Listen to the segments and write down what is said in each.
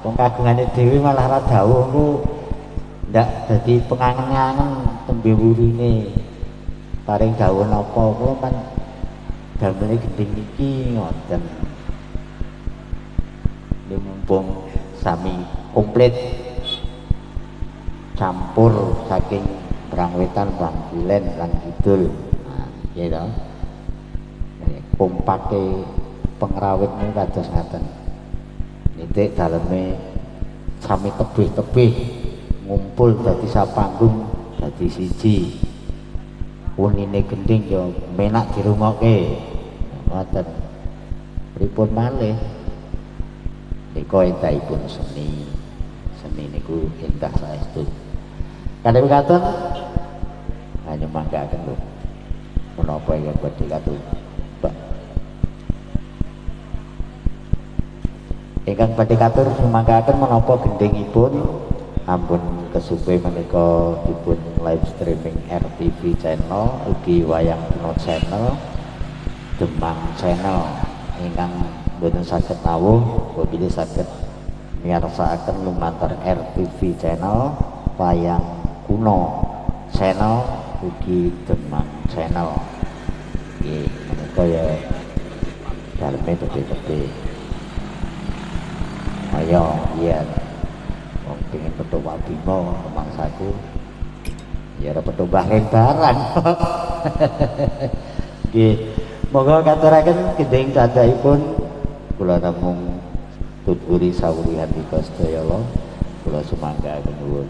Wong kagungane dhewe malah ra dawuh ku ndak dadi pengangen-angen tembe wurine. Paring dawuh napa kula kan damene gending iki ngoten. Ini mumpung sami komplit campur saking Brang Wetan, Brang Kilen, Brang Kidul. Nah, nggih to. Kompake pengrawit niku kados ngaten. Nitik daleme sami tebih-tebih ngumpul dadi sapanggung dadi siji. Unine gending yo menak dirungokke. Ngoten. Pripun malih? Nika entahipun seni. Seni niku endah saestu. Kadang katon hanya manggaken lho. Menapa ya badhe katun. Ingkang badhe katur sumanggaken menapa gendhingipun ampun kesupe menika dipun live streaming RTV channel ugi Wayang Kuno channel Demang channel ingkang boten saged nawuh bilih saged miyarsakaken lumantar RTV channel Wayang Kuno channel ugi Demang channel nggih menika ya daleme tebih-tebih. Ayo, iya. Wong pengen petuk Wabimo mangsaku. Ya ora petuk Mbah Rembaran. Nggih. Monggo katuraken gending candhaipun kula namung tuturi sawulihanipun sedaya kula sumanggaken nuwun.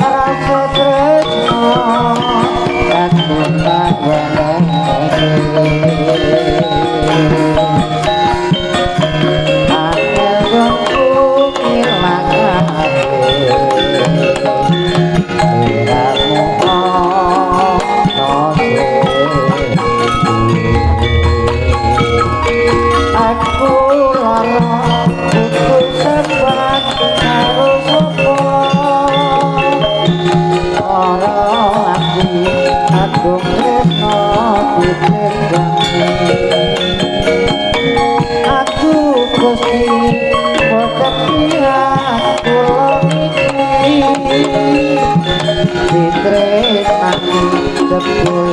Rasa tresno agung tresno ditendang aku Gusti boten lihat kula iki ditresnani jebul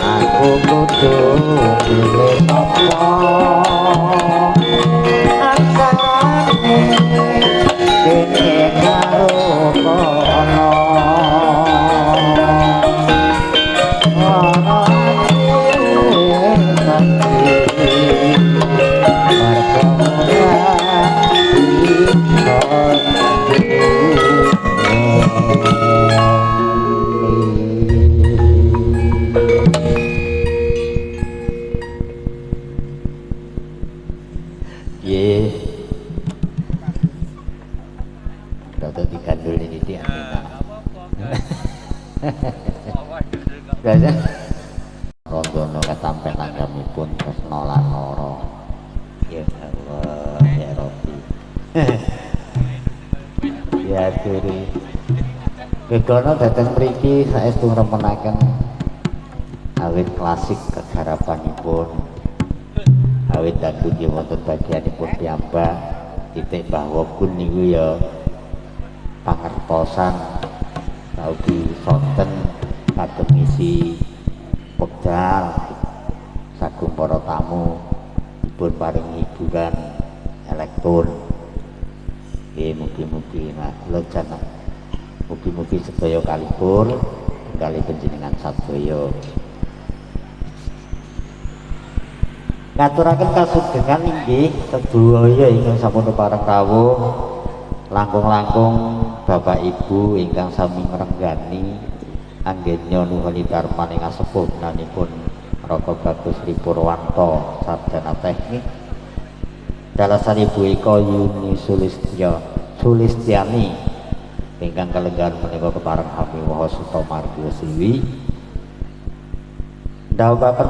aku kudu milih apa asane kene karo kono biasa rondono ketampen anggamipun tresno lan nara ya Allah ya Rabbi ya diri gegono dateng mriki saestu ngremenaken awit klasik kegarapanipun awit dan puji wonten bagianipun piyambak titik bahwa pun niku ya pangertosan ugi sonten kagem ngisi wekdal sagung para tamu dipun paring hiburan elektron mugi-mugi nah kula jangan mugi-mugi sedaya kalipur kali panjenengan sadaya ngaturaken kasugengan inggih sedaya ingkang sampun pareng rawuh langkung-langkung Bapak Ibu ingkang sami ngrenggani anggenya nuhun darmaning asepuh nanipun Raka Bagus Sri Purwanto sarjana teknik dalasan Ibu Eka Yuni Sulistiani ingkang kalenggan menika kepareng hami waha suta margi siwi ndhawuhaken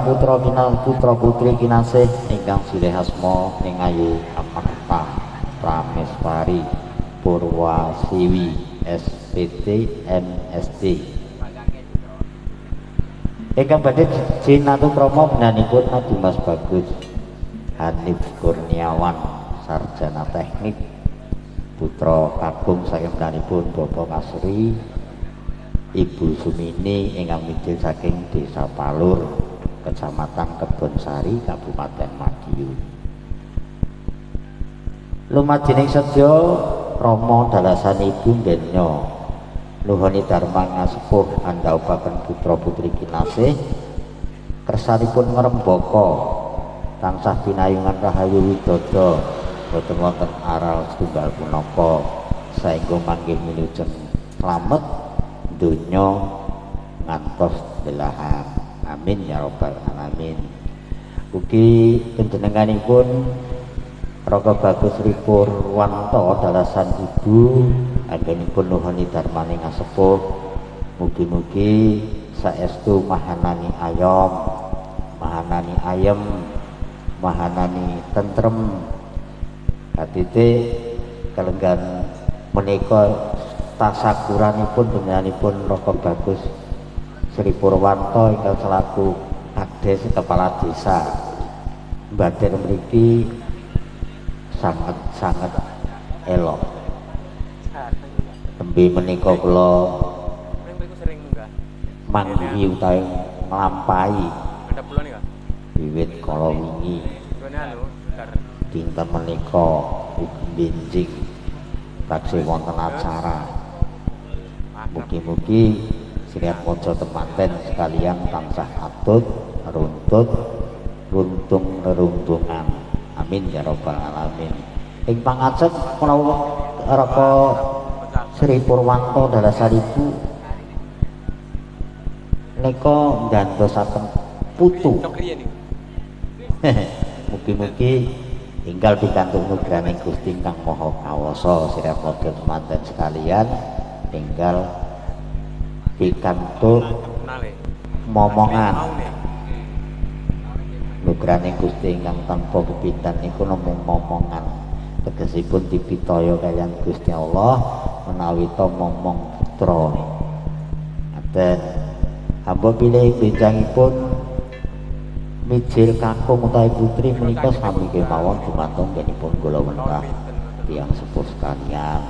putra putri kinasih ingkang silih asma ing ayu amarta Prameswari Purwasiwi SPT MSD ingkang badhe jinatu krama menanipun Dimas Bagus Hanif Kurniawan sarjana teknik putra kagung saking menanipun Bapak Kasri Ibu Sumini ingkang midil saking Desa Palur Kecamatan Kebonsari Kabupaten Madiun lumajining sedya Rama dalasanipun denya nuhuni dharma ngasepuh andhawuhaken putra putri kinasih kersanipun ngrembaka tansah pinayungan rahayu widodha boten wonten aral setunggal punapa saengga manggih minujeng slamet donya ngantos belahan amin ya rabbal alamin ugi panjenenganipun Raka Bagus Sri Purwanto dalasan ibu anggenipun nuhuni darmaning asepuh mugi-mugi saestu mahanani ayem mahanani tentrem katite kalenggan menika tasakuranipun panjenenganipun Raka Bagus Sri Purwanto ingkang selaku Kades Kepala Desa Baden mriki sangat elok tembe menika kula manggi utawi nglampahi wiwit kala wingi dinten menika benjing taksih wonten acara mugi-mugi siniat kanca temanten sekalian tansah atut runtut runtung reruntungan amin ya rabbal alamin ing pangajeng menawa Raka Sri Purwanto dalasanipun nika ngantosaken putu mugi-mugi ingkang pikantuk nugraning Gusti Kang Maha Kawasa sirah padha temanten sekalian tinggal pikantuk momongan nugraning Gusti ingkang tanpa pepindhan niku namung momongan tegesipun dipitaya kaliyan Gusti Allah menawi to momong putra ngaten hamba pilih benjangipun mijil kakung utawi putri menika sami kemawon dumateng genipun kula wentah tiyang sepuh sekalian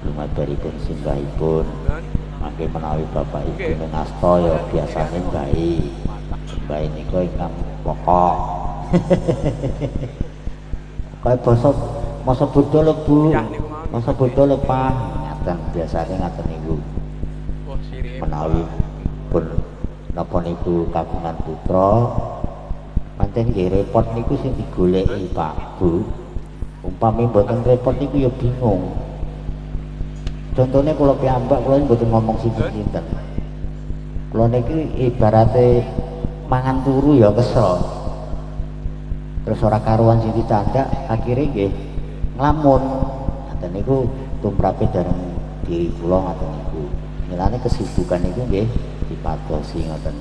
lumabaripun singgahipun mangke menawi bapak ibu ngasta ya biasane bae nika ingkang pokok kaya basa masa Buddha lho Bu masa Buddha lho Pak ngaten biasane ngaten niku menawi pun napa niku kagungan putra pancen nggih repot niku sing digoleki Pak Bu umpami mboten repot niku ya bingung contohnya kula piyambak kula mboten ngomong sinten-sinten kula niki ibarate mangan turu ya kesel terus ora karuan sing dicandak akhire nggih nglamun ngaten niku tumrape dereng diri kula ngaten niku milane kesibukan niku nggih dipatosi ngoten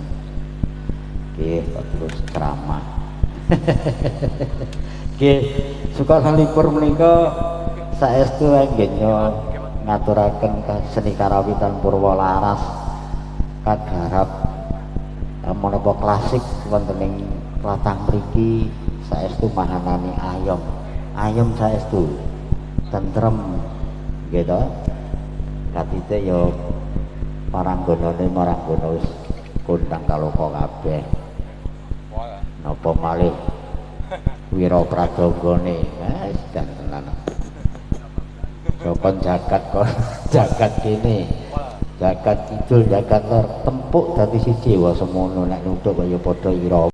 nggih terus ceramah nggih sukanipun menika saestu nggih ngaturaken seni karawitan Purwalaras kagarap menapa klasik wonten ing tlatah mriki saestu mahanani ayem saestu tentrem nggih to katite ya paranggonane maranggono wis kondang kaloka kabeh napa malih wira pradogane wis tenan sokon jagat kon jagat kene jagat kidul jagat lor tempuk dadi siji wa semono nek nuthuk kaya padha ira